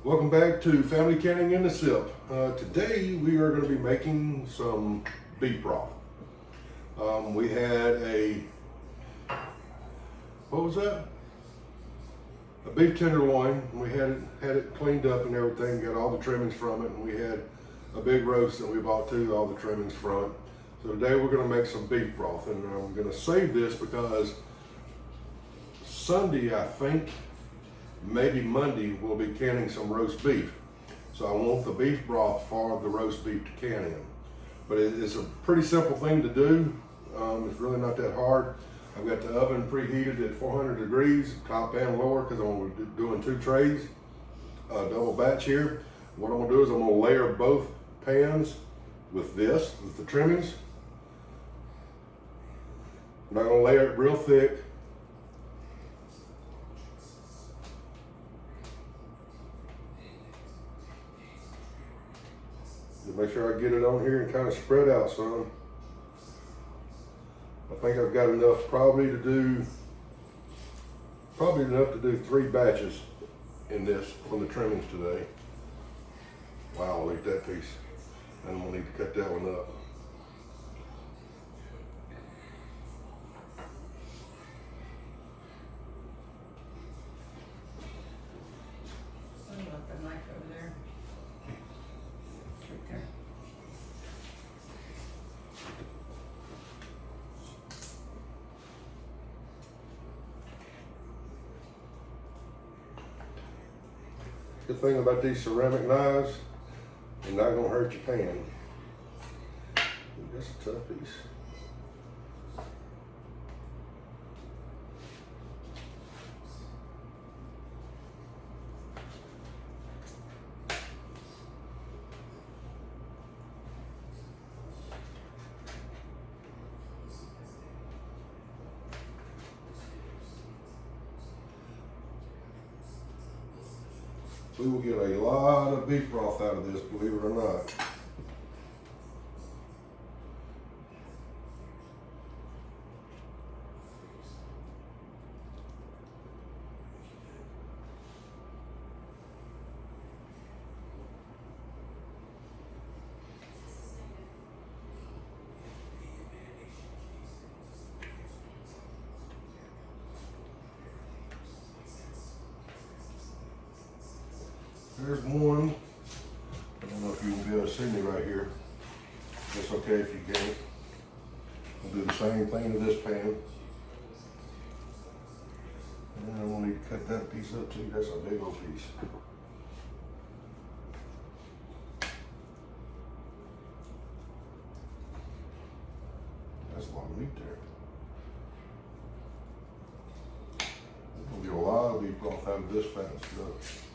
Welcome back to Family Canning in the Sip. Today we are going to be making some beef broth. We had what was that? A beef tenderloin. We had it cleaned up and everything, got all the trimmings from it, and we had a big roast that we bought too, all the trimmings from. So today we're going to make some beef broth, and I'm going to save this because Sunday, I think, maybe Monday, we'll be canning some roast beef. So I want the beef broth for the roast beef to can in. But it's a pretty simple thing to do. It's really not that hard. I've got the oven preheated at 400 degrees, top and lower, because I'm going to be doing 2 trays, double batch here. What I'm going to do is I'm going to layer both pans with the trimmings. I'm not going to layer it real thick. Make sure I get it on here and kind of spread out some. I think I've got enough probably enough to do 3 batches in this from the trimmings today. Wow, I'll eat that piece. And I'm gonna need to cut that one up. The knife over there. Right there. Good thing about these ceramic knives, they're not gonna hurt your pan. That's a tough piece. We will get a lot of beef broth out of this, believe it or not. There's one. I don't know if you can be able to see me right here. That's okay if you can't. I'll do the same thing to this pan. And I'm gonna need to cut that piece up too. That's a big old piece. That's a lot of meat there. We're gonna get a lot of beef broth out of this fat stuff.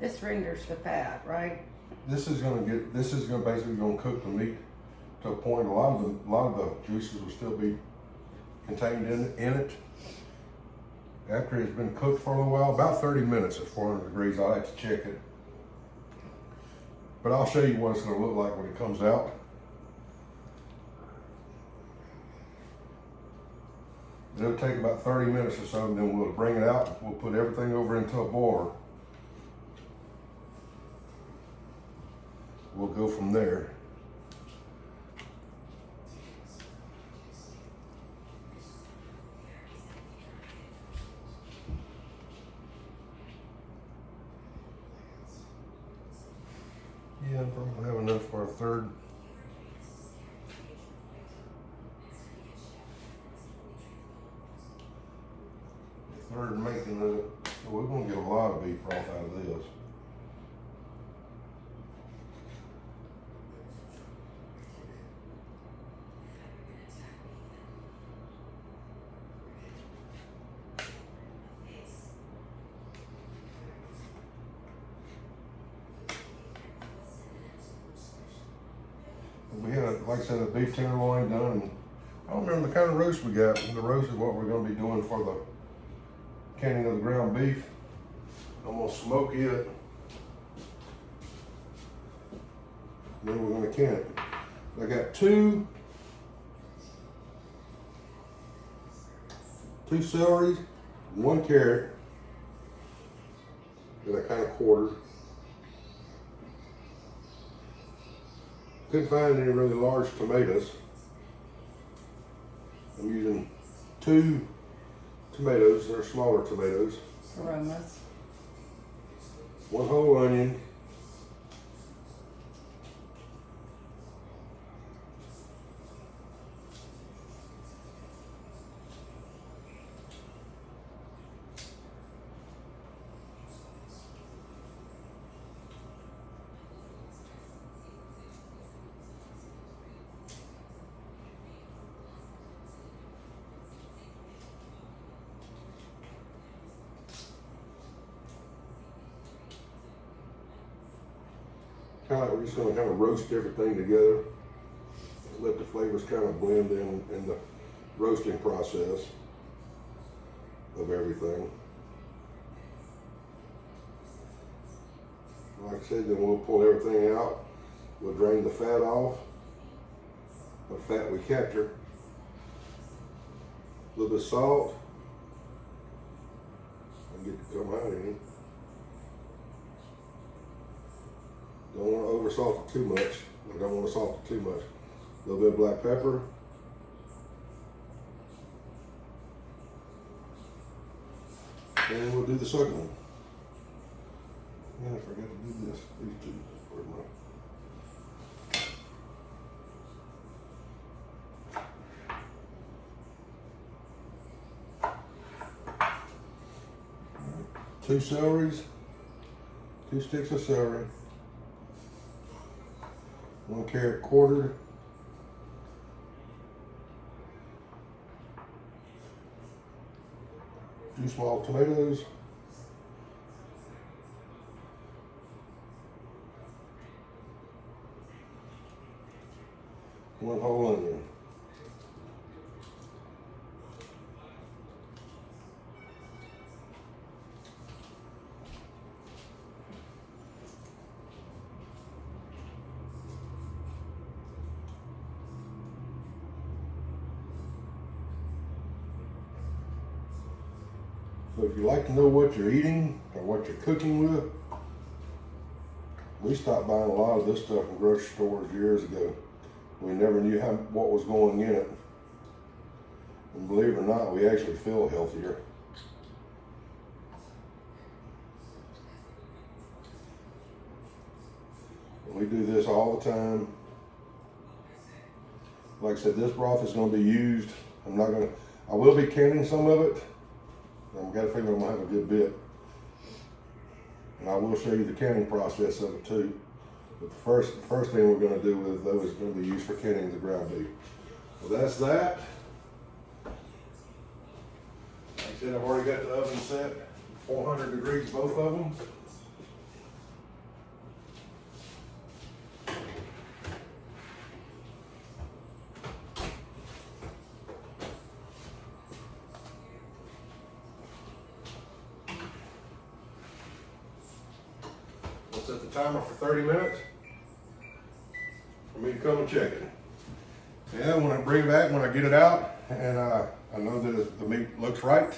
This renders the fat, right? This is basically gonna cook the meat to a point. A lot of the juices will still be contained in it. After it's been cooked for a little while, about 30 minutes at 400 degrees. I'll have to check it. But I'll show you what it's gonna look like when it comes out. It'll take about 30 minutes or so, and then we'll bring it out. We'll put everything over into a boiler. We'll go from there. Yeah, I'm probably gonna have enough for a third. Making it. So we're gonna get a lot of beef broth out of this. We had, like I said, a beef tenderloin done. And I don't remember the kind of roast we got. The roast is what we're gonna be doing for the canning of the ground beef. I'm gonna smoke it. Then we're gonna can it. I got two celeries, one carrot that I kind of quartered. Couldn't find any really large tomatoes. I'm using 2 tomatoes, they're smaller tomatoes. Aromas. 1 whole onion. We're just going to kind of roast everything together. Let the flavors kind of blend in the roasting process of everything. Like I said, then we'll pull everything out. We'll drain the fat off. The fat we capture. A little bit of salt. And get to come out in it. Don't want to over salt it too much. I don't want to salt it too much. A little bit of black pepper. And we'll do the second one. Man, I forgot to do this. These two. Where's mine? 2 celeries. 2 sticks of celery. 1 carrot quartered. 2 small tomatoes. 1 whole onion. So if you like to know what you're eating or what you're cooking with, we stopped buying a lot of this stuff in grocery stores years ago. We never knew what was going in it. And believe it or not, we actually feel healthier. We do this all the time. Like I said, this broth is going to be used. I will be canning some of it. I've got to figure I'm going to have a good bit. And I will show you the canning process of it too. But the first thing we're going to do with those is going to be used for canning the ground beef. So that's that. Like I said, I've already got the oven set, 400 degrees, both of them. We'll set the timer for 30 minutes for me to come and check it. Yeah, when I bring it back, when I get it out, and I know that the meat looks right,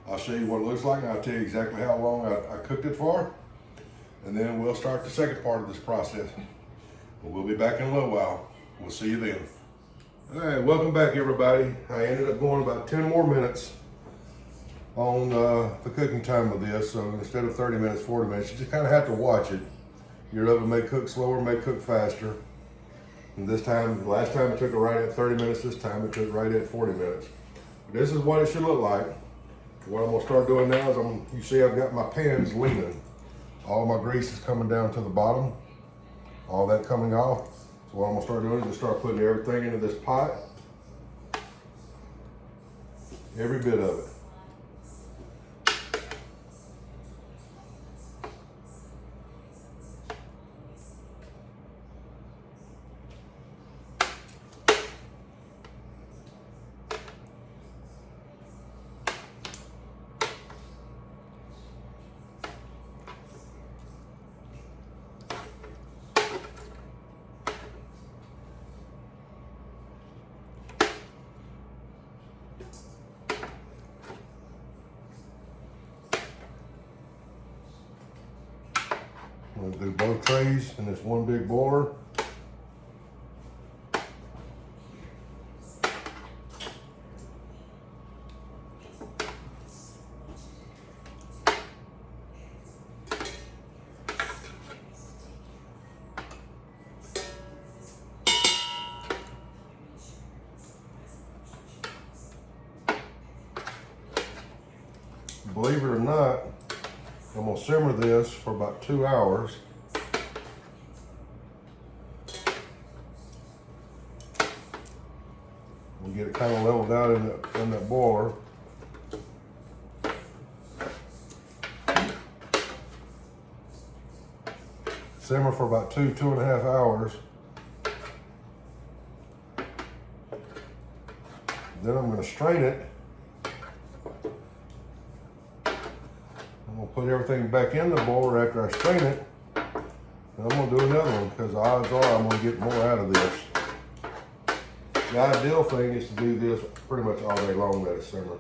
I'll show you what it looks like, and I'll tell you exactly how long I cooked it for, and then we'll start the second part of this process. We'll be back in a little while. We'll see you then. All right, welcome back, everybody. I ended up going about 10 more minutes on the cooking time of this, so instead of 30 minutes, 40 minutes, you just kind of have to watch it. Your oven may cook slower, may cook faster. And this time, last time it took it right at 30 minutes, this time it took right at 40 minutes. But this is what it should look like. What I'm gonna start doing now is you see I've got my pans leaning. All my grease is coming down to the bottom, all that coming off. So what I'm gonna start doing is just start putting everything into this pot. Every bit of it. do both trays in this one big boiler. Believe it or not, I'm gonna simmer this for about 2 hours. And get it kind of leveled out in that boiler. Simmer for about 2.5 hours. Then I'm gonna strain it. I'm gonna put everything back in the boiler after I strain it. And I'm gonna do another one because the odds are I'm gonna get more out of this. The ideal thing is to do this pretty much all day long, let it simmer.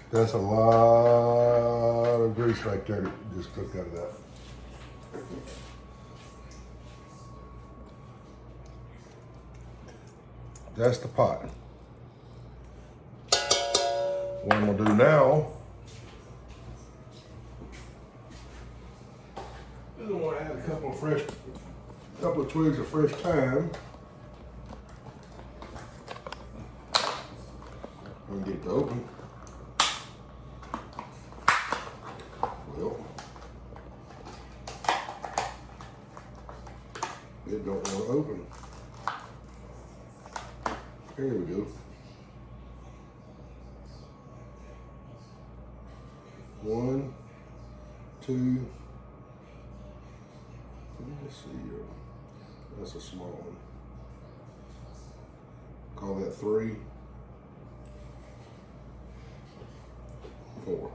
That's a lot of grease right there that just cooked out of that. That's the pot. What I'm gonna do now is I want to add a couple of twigs of fresh thyme. And get it to open. Well, it don't want to open. Here we go. One, two, let's see here. That's a small one. Call that 3, 4.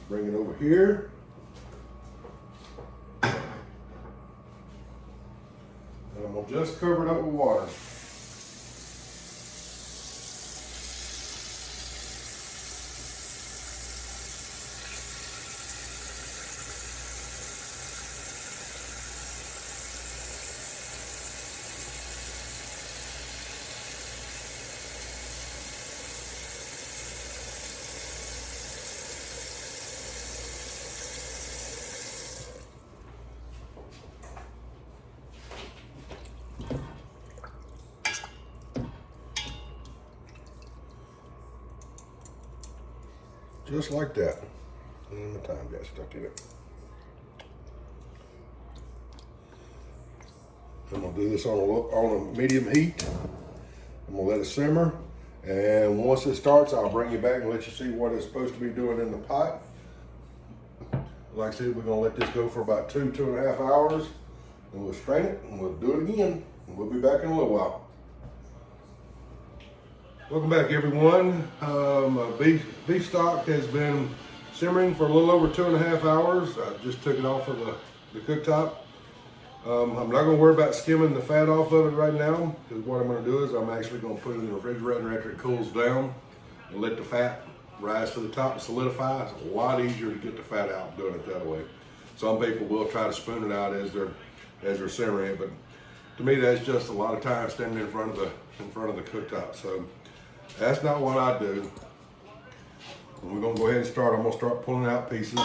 Bring it over here. And I'm gonna just cover it up with water. Just like that. And the thyme got stuck in it. I'm gonna do this on a medium heat. I'm gonna let it simmer. And once it starts, I'll bring you back and let you see what it's supposed to be doing in the pot. Like I said, we're gonna let this go for about 2.5 hours. And we'll strain it and we'll do it again. And we'll be back in a little while. Welcome back, everyone. Beef stock has been simmering for a little over 2.5 hours. I just took it off of the cooktop. I'm not going to worry about skimming the fat off of it right now, because what I'm going to do is I'm actually going to put it in the refrigerator after it cools down and let the fat rise to the top and solidify. It's a lot easier to get the fat out doing it that way. Some people will try to spoon it out as they're simmering it, but to me that's just a lot of time standing in front of the cooktop. So that's not what I do. We're gonna go ahead and start. I'm gonna start pulling out pieces,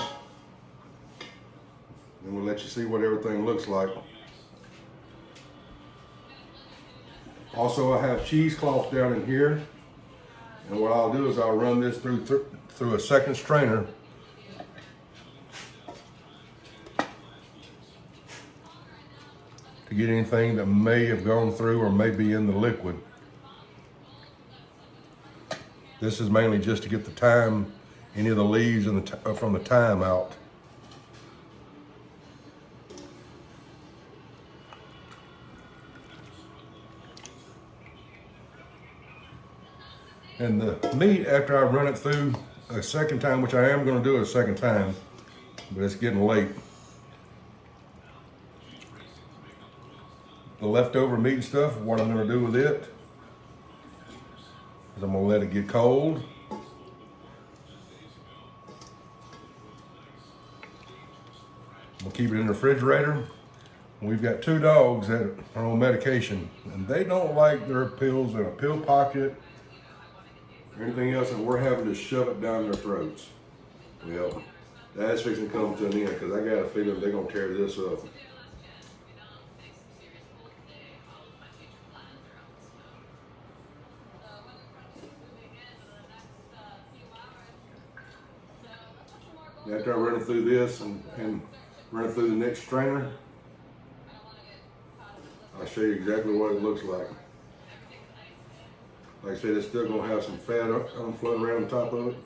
and we'll let you see what everything looks like. Also, I have cheesecloth down in here, and what I'll do is I'll run this through a second strainer. To get anything that may have gone through or may be in the liquid. This is mainly just to get the thyme, any of the leaves and from the thyme out. And the meat, after I run it through a second time, which I am going to do it a second time, but it's getting late. The leftover meat and stuff, what I'm going to do with it is I'm gonna let it get cold. We'll keep it in the refrigerator. We've got 2 dogs that are on medication, and they don't like their pills in a pill pocket or anything else, and we're having to shove it down their throats. Well, that's fixing to come to an end because I got a feeling they're gonna tear this up. After I run it through this and run it through the next strainer, I'll show you exactly what it looks like. Like I said, it's still gonna have some fat floating around the top of it.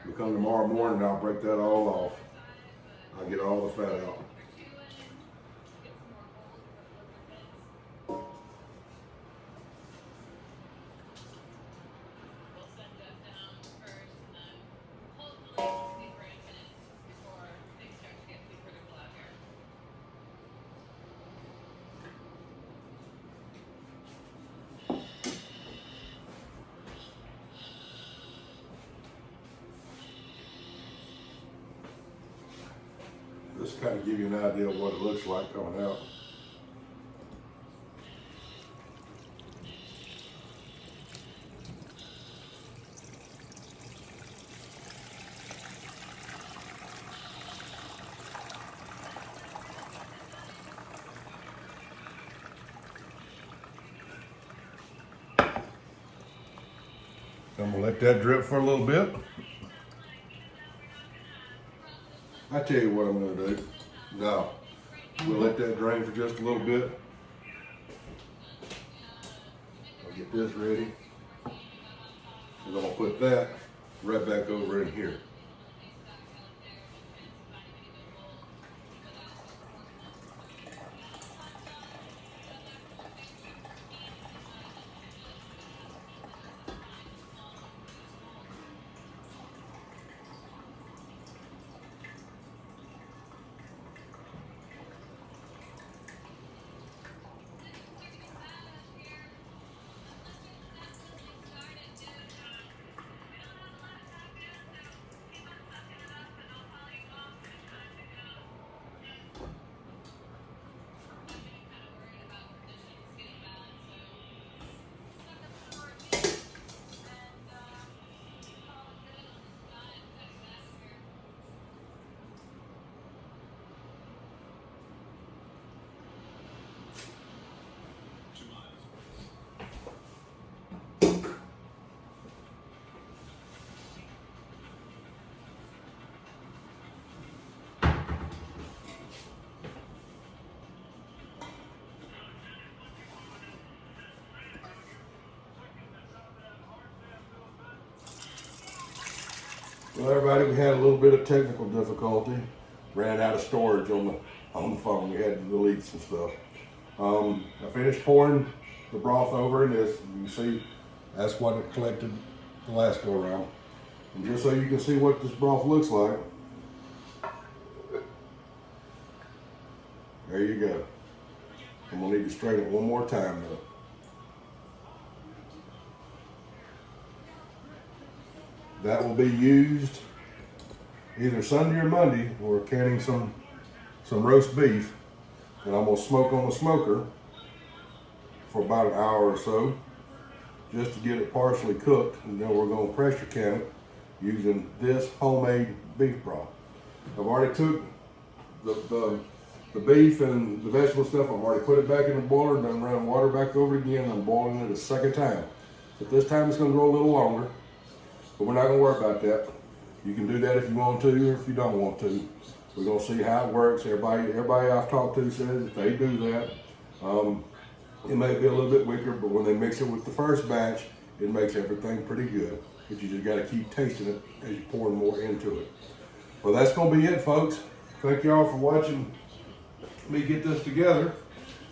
We'll come tomorrow morning and I'll break that all off. I'll get all the fat out. Just kind of give you an idea of what it looks like coming out. I'm gonna let that drip for a little bit. I tell you what I'm gonna do. Now, we'll let that drain for just a little bit. I'll get this ready. And I'm gonna put that right back over in here. Well, everybody, we had a little bit of technical difficulty. Ran out of storage on the phone. We had to delete some stuff. I finished pouring the broth over in this. You can see that's what it collected the last go around. And just so you can see what this broth looks like, there you go. I'm gonna need to strain it one more time though. That will be used either Sunday or Monday. We're canning some roast beef that I'm gonna smoke on the smoker for about an hour or so, just to get it partially cooked, and then we're gonna pressure can it using this homemade beef broth. I've already took the beef and the vegetable stuff, I've already put it back in the boiler, and then run water back over it again. I'm boiling it a second time. But this time it's gonna go a little longer. But we're not gonna worry about that. You can do that if you want to or if you don't want to. We're gonna see how it works. Everybody I've talked to says if they do that, it may be a little bit weaker, but when they mix it with the first batch, it makes everything pretty good. But you just gotta keep tasting it as you pour more into it. Well, that's gonna be it, folks. Thank y'all for watching me get this together.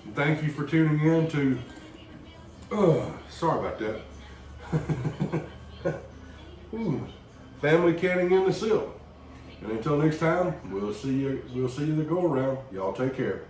And thank you for tuning in to, sorry about that. Family canning in the silk. And until next time, we'll see you the go around. Y'all take care.